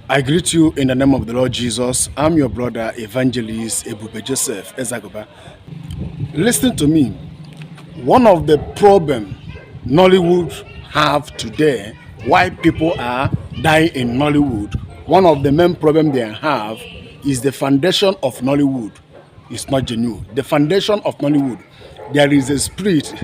I greet you in the name of the Lord Jesus. I'm your brother, Evangelist Ebube Joseph Ezagoba. Listen to me. One of the problem Nollywood have today, why people are dying in Nollywood, one of the main problem they have is the foundation of Nollywood is not genuine. The foundation of Nollywood, there is a spirit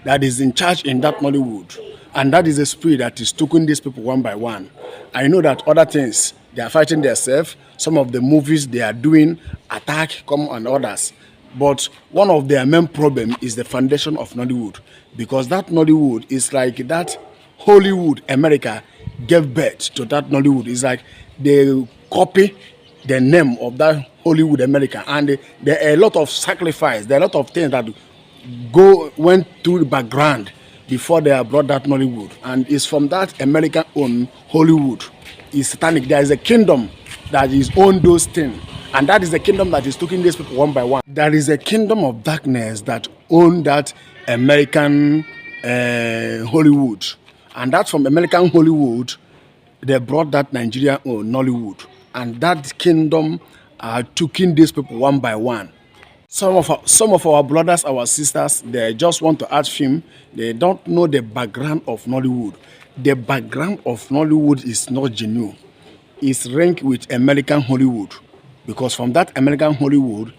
that is in charge in that Nollywood, and that is a spirit that is taking these people one by one. I know that other things they are fighting themselves. Some of the movies they are doing attack, come and others. But one of their main problem is the foundation of Nollywood, because that Nollywood is like that Hollywood America gave birth to that Nollywood. It's like they copy the name of that Hollywood America, and there are a lot of sacrifice. There are a lot of things that went through the background before they are brought that Nollywood, and it's from that American owned Hollywood. Is satanic. There is a kingdom that is own those things, and that is the kingdom that is taking these people one by one. There is a kingdom of darkness that own that American Hollywood, and that's from American Hollywood they brought that Nigerian Nollywood, and that kingdom are taking these people one by one. Some of our brothers, our sisters, they just want to act film. They don't know the background of Nollywood. The background of Nollywood is not genuine. It's ranked with American Hollywood, because from that American Hollywood,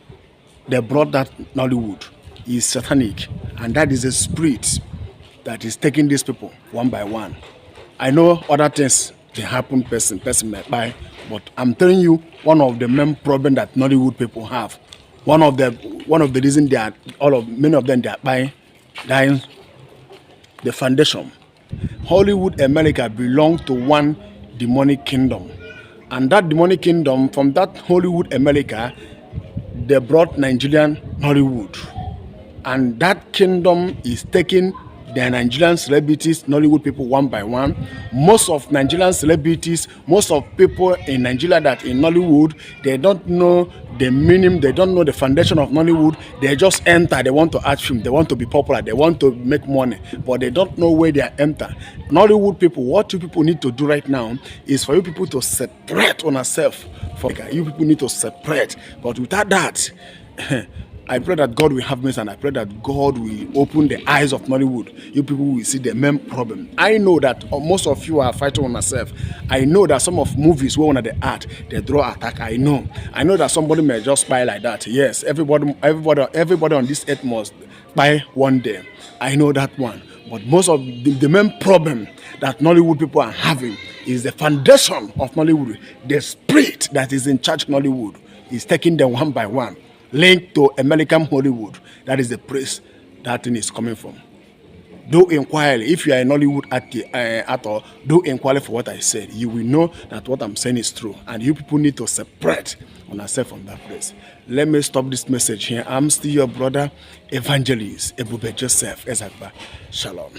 they brought that Nollywood. Is satanic, and that is a spirit that is taking these people one by one. I know other things they happen person might buy, but I'm telling you one of the main problem that Nollywood people have. One of the reason they are many of them they are dying the foundation. Hollywood America belongs to one demonic kingdom, and that demonic kingdom from that Hollywood America they brought Nigerian Nollywood, and that kingdom is taking the Nigerian celebrities, Nollywood people one by one. Most of Nigerian celebrities, most of people in Nigeria that in Nollywood, they don't know the meaning, they don't know the foundation of Nollywood. They just enter, they want to act film, they want to be popular, they want to make money, but they don't know where they are enter. Nollywood people, what you people need to do right now is for you people to separate on yourself. You people need to separate, but without that, I pray that God will have mercy, and I pray that God will open the eyes of Nollywood. You people will see the main problem. I know that most of you are fighting on yourself. I know that some of movies where one of the art they draw attack. I know that somebody may just buy like that. Yes, everybody on this earth must buy one day. I know that one. But most of the main problem that Nollywood people are having is the foundation of Nollywood. The spirit that is in charge of Nollywood is taking them one by one, linked to American Hollywood. That is the place that thing is coming from. Do inquiry. If you are in Nollywood at all, do inquiry for what I said. You will know that what I'm saying is true, and you people need to separate on yourself from that place. Let me stop this message here. I'm still your brother, Evangelist Ebube Joseph Ezagoba. Shalom.